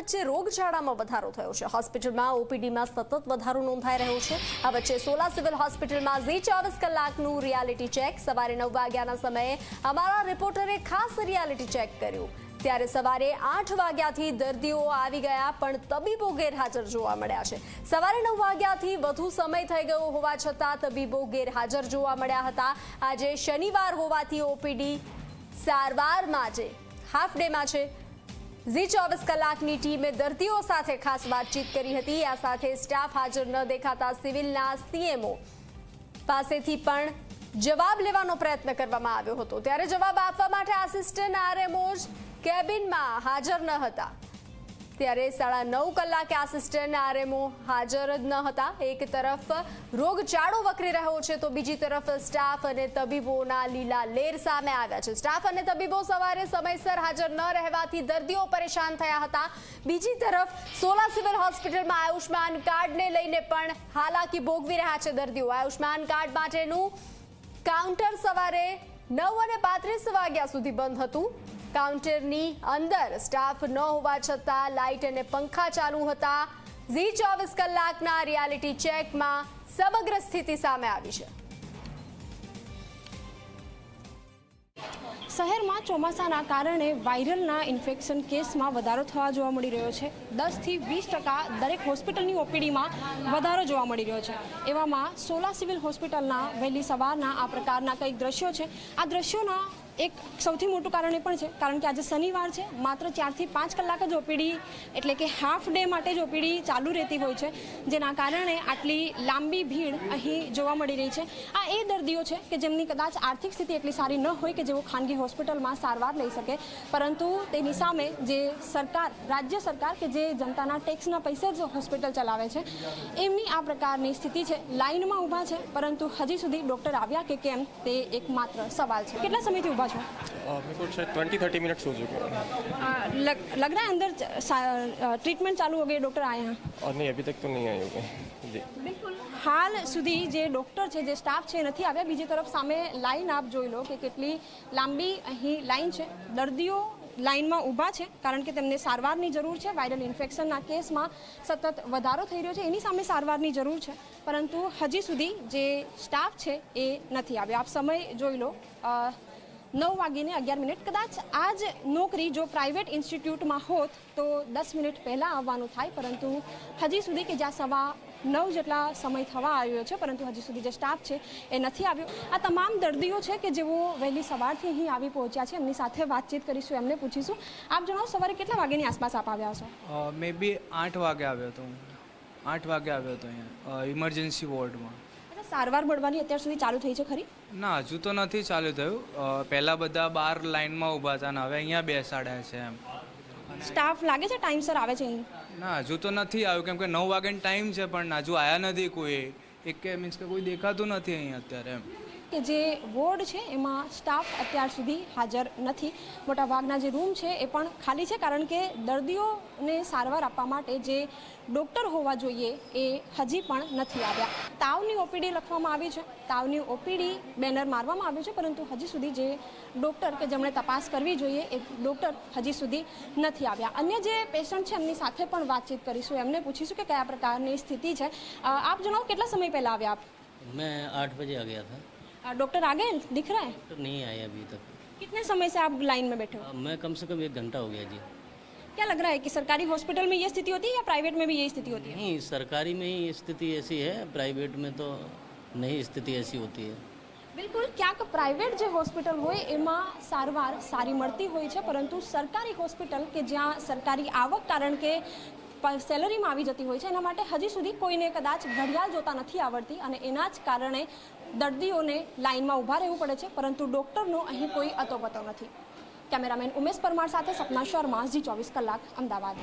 વચ્ચે રોગચાળામાં વધારો થયો છે। હોસ્પિટલમાં ઓપીડીમાં સતત વધારો નોંધાઈ રહ્યો છે। આ વચ્ચે સોલા સિવિલ હોસ્પિટલમાં ઝી 24 કલાકનું રિયાલિટી ચેક સવારે 9 વાગ્યાના સમયે અમારા રિપોર્ટરે ખાસ રિયાલિટી ચેક કર્યું। ત્યારે સવારે 8 વાગ્યાથી દર્દીઓ આવી ગયા પણ તબીબો ગેરહાજર જોવા મળ્યા છે। સવારે 9 વાગ્યાથી વધુ સમય થઈ ગયો હોવા છતાં તબીબો ગેરહાજર જોવા મળ્યા હતા। આજે શનિવાર હોવાથી ઓપીડી સારવારમાં છે, હાફ ડેમાં છે। ઝી 24 કલાકની ટીમે દર્દીઓ સાથે ખાસ વાતચીત કરી હતી। આ સાથે સ્ટાફ હાજર ન દેખાતા સિવિલના સીએમઓ પાસેથી પણ જવાબ લેવાનો પ્રયત્ન કરવામાં આવ્યો હતો। ત્યારે જવાબ આપવા માટે આસિસ્ટન્ટ આરએમઓ કેબિનમાં હાજર ન હતા। ત્યારે 9:30 કલાકે આસિસ્ટન્ટ આરએમઓ હાજર જ ન હતા। એક તરફ રોગચાળો વકરી રહ્યો છે તો બીજી તરફ સ્ટાફ અને તબીબોના લીલા લેર સામે આવ્યા છે। સ્ટાફ અને તબીબો સવારે સમયસર હાજર ન રહેવાથી દર્દીઓ પરેશાન થયા હતા। બીજી તરફ સોલા સિવિલ હોસ્પિટલમાં આયુષ્માન કાર્ડને લઈને પણ હાલાકી ભોગવી રહ્યા છે દર્દીઓ। આયુષ્માન કાર્ડ માટેનું કાઉન્ટર સવારે 9:35 વાગ્યા સુધી બંધ હતું। કાઉન્ટરની અંદર સ્ટાફ ન હોવા છતાં લાઇટ અને પંખા ચાલુ હતા। ઝી 24 કલાકના રિયાલિટી ચેકમાં સમગ્ર સ્થિતિ સામે આવી છે। શહેરમાં ચોમાસાના કારણે વાયરલના ઇન્ફેક્શન કેસમાં વધારો થવા જોવા મળી રહ્યો છે। 10 થી 20% દરેક હોસ્પિટલની ઓપીડીમાં વધારો જોવા મળી રહ્યો છે। એવામાં સોલા સિવિલ હોસ્પિટલના વહેલી સવારના આ પ્રકારના કંઈક દ્રશ્યો છે। આ દ્રશ્યોના એક સૌથી મોટું કારણ એ પણ છે કારણ કે આજે શનિવાર છે, માત્ર 4 થી 5 કલાક જ ઓપીડી એટલે કે હાફ ડે માટે જ ઓપીડી ચાલુ રહેતી હોય છે, જેના કારણે આટલી લાંબી ભીડ અહીં જોવા મળી રહી છે। આ એ દર્દીઓ છે કે જેમની કદાચ આર્થિક સ્થિતિ એટલી સારી ન હોય કે જેઓ ખાનગી હોસ્પિટલમાં સારવાર લઈ શકે, પરંતુ તેની સામે જે સરકાર, રાજ્ય સરકાર કે જે જનતાના ટેક્સના પૈસે જ હોસ્પિટલ ચલાવે છે, એમની આ પ્રકારની સ્થિતિ છે। લાઇનમાં ઊભા છે પરંતુ હજી સુધી ડૉક્ટર આવ્યા કે કેમ તે એકમાત્ર સવાલ છે। કેટલા समयથી ઊભા છો? मेरे को शायद 20-30 मिनट्स हो चुके हैं। लग रहा है अंदर ट्रीटमेंट चालू हो गई, डॉक्टर आए हैं? और नहीं, अभी तक तो नहीं आए होंगे जी। બિલકુલ હાલ સુધી જે ડૉક્ટર છે, જે સ્ટાફ છે, નથી આવ્યા। બીજી તરફ સામે લાઈન આપ જોઈ લો કે કેટલી લાંબી અહીં લાઈન છે। દર્દીઓ લાઇનમાં ઊભા છે કારણ કે તેમને સારવારની જરૂર છે। વાયરલ ઇન્ફેક્શનના કેસમાં સતત વધારો થઈ રહ્યો છે, એની સામે સારવારની જરૂર છે, પરંતુ હજી સુધી જે સ્ટાફ છે એ નથી આવ્યો। આપ સમય જોઈ લો, 9:11। કદાચ આ જ નોકરી જો પ્રાઇવેટ ઇન્સ્ટિટ્યૂટમાં હોત તો 10 મિનિટ પહેલાં આવવાનું થાય, પરંતુ હજી સુધી કે જ્યાં 9:15 જેટલા સમય થવા આવ્યો છે પરંતુ હજી સુધી જે સ્ટાફ છે એ નથી આવ્યો। આ તમામ દર્દીઓ છે કે જેઓ વહેલી સવારથી અહીં આવી પહોંચ્યા છે, એમની સાથે વાતચીત કરીશું, એમને પૂછીશું। આપ જણાવો, સવારે કેટલા વાગ્યાની આસપાસ આપ આવ્યા છો? મે બી 8 વાગે આવ્યો હતો હું। 8 વાગે આવ્યો હતો અહીંયા ઇમરજન્સી વોર્ડમાં। સારવાર મળવાની અત્યાર સુધી ચાલુ થઈ છે ખરી? ના, હજુ તો નથી ચાલુ થયું। પહેલાં બધા બહાર લાઇનમાં ઊભા હતા ને હવે અહીંયા બેસાડ્યા છે એમ। સ્ટાફ લાગે છે ટાઈમસર આવે છે અહીં? ના, હજુ તો નથી આવ્યું કેમ કે 9 વાગ્યાનો ટાઈમ છે પણ હજુ આવ્યા નથી કોઈ। એક કે મીન્સ કે કોઈ દેખાતું નથી અહીં અત્યારે એમ। કે જે વોર્ડ છે એમાં સ્ટાફ અત્યાર સુધી હાજર નથી। મોટાભાગના જે રૂમ છે એ પણ ખાલી છે કારણ કે દર્દીઓને સારવાર આપવા માટે જે ડૉક્ટર હોવા જોઈએ એ હજી પણ નથી આવ્યા। તાવની ઓપીડી લખવામાં આવી છે, તાવની ઓપીડી બેનર મારવામાં આવ્યું છે, પરંતુ હજી સુધી જે ડૉક્ટર કે જેમણે તપાસ કરવી જોઈએ એ ડૉક્ટર હજી સુધી નથી આવ્યા। અન્ય જે પેશન્ટ છે એમની સાથે પણ વાતચીત કરીશું, એમને પૂછીશું કે કયા પ્રકારની સ્થિતિ છે। આપ જણાવો, કેટલા સમય પહેલાં આવ્યા આપ? मैं 8 बजे आ गया था। डॉक्टर आ गए दिख रहा है? तो नहीं आए अभी तक। कितने समय से आप लाइन में बैठे हो? मैं कम से कम 1 घंटा हो गया जी। क्या लग रहा है कि सरकारी हॉस्पिटल में ये स्थिति होती है या प्राइवेट में भी यही स्थिति होती है? नहीं, सरकारी में ही स्थिति ऐसी है, प्राइवेट में तो नहीं स्थिति ऐसी होती है। બિલકુલ, ક્યાંક પ્રાઇવેટ જે હોસ્પિટલ હોય એમાં સારવાર સારી મળતી હોય છે, પરંતુ સરકારી હોસ્પિટલ કે જ્યાં સરકારી આવક કારણ કે સેલરીમાં આવી જતી હોય છે, એના માટે હજી સુધી કોઈને કદાચ ઘડિયાળ જોતા નથી આવડતી અને એના જ કારણે દર્દીઓને લાઇનમાં ઊભા રહેવું પડે છે, પરંતુ ડૉક્ટરનો અહીં કોઈ અતોપતો નથી। કેમેરામેન ઉમેશ પરમાર સાથે સપના શર્મા, ઝી 24 કલાક, અમદાવાદ।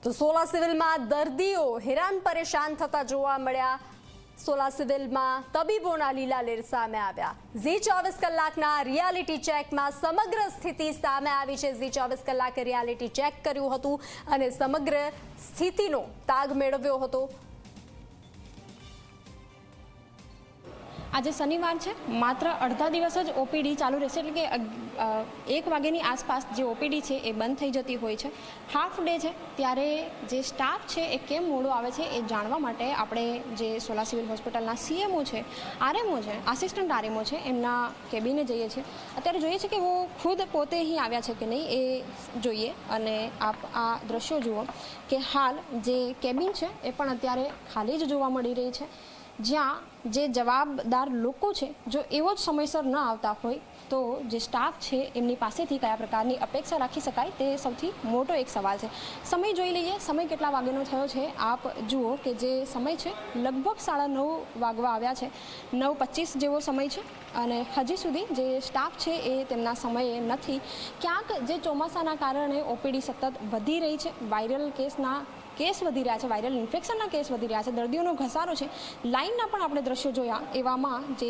તો સોલા સિવિલમાં દર્દીઓ હેરાન પરેશાન થતા જોવા મળ્યા। સોલા સિવિલમાં તબીબોના લીલા લેર સામે આવ્યા। ઝી 24 કલાકના રિયાલિટી ચેકમાં સમગ્ર સ્થિતિ સામે આવી છે। ઝી 24 કલાકે રિયાલિટી ચેક કર્યું હતું અને સમગ્ર સ્થિતિનો તાગ મેળવ્યો હતો। આજે શનિવાર છે, માત્ર અડધા દિવસ જ ઓપીડી ચાલુ રહેશે, એટલે કે 1 વાગ્યાની આસપાસ જે ઓપીડી છે એ બંધ થઈ જતી હોય છે. હાફ ડે છે ત્યારે જે સ્ટાફ છે એ કેમ મોડો આવે છે એ જાણવા માટે આપણે જે સોલા સિવિલ હોસ્પિટલના સીએમઓ છે, આરએમઓ છે, આસિસ્ટન્ટ આરએમઓ છે, એમના કેબિને જઈએ છીએ. અત્યારે જોઈએ છે કે वो ખુદ પોતે અહીં આવ્યા છે કે નહીં એ જોઈએ. અને આપ આ દ્રશ્યો જુઓ કે હાલ જે કેબિન છે એ પણ અત્યારે ખાલી જ જોવા મળી રહી છે, જ્યાં જે જવાબદાર લોકો છે જો એવો જ સમયસર ન આવતા હોય તો જે સ્ટાફ છે એમની પાસેથી કયા પ્રકારની અપેક્ષા રાખી શકાય તે સૌથી મોટો એક સવાલ છે. સમય જોઈ લઈએ, સમય કેટલા વાગ્યાનો થયો છે આપ જુઓ કે જે સમય છે લગભગ 9:30 વાગવા આવ્યા છે, 9:25 જેવો સમય છે અને હજી સુધી જે સ્ટાફ છે એ તેમના સમયે નથી. ક્યાંક જે ચોમાસાના કારણે ઓપીડી સતત વધી રહી છે, વાયરલ કેસ વધી રહ્યા છે, વાયરલ ઇન્ફેક્શનના કેસ વધી રહ્યા છે, દર્દીઓનો ઘસારો છે, લાઇનના પણ આપણે દ્રશ્યો જોયા. એવામાં જે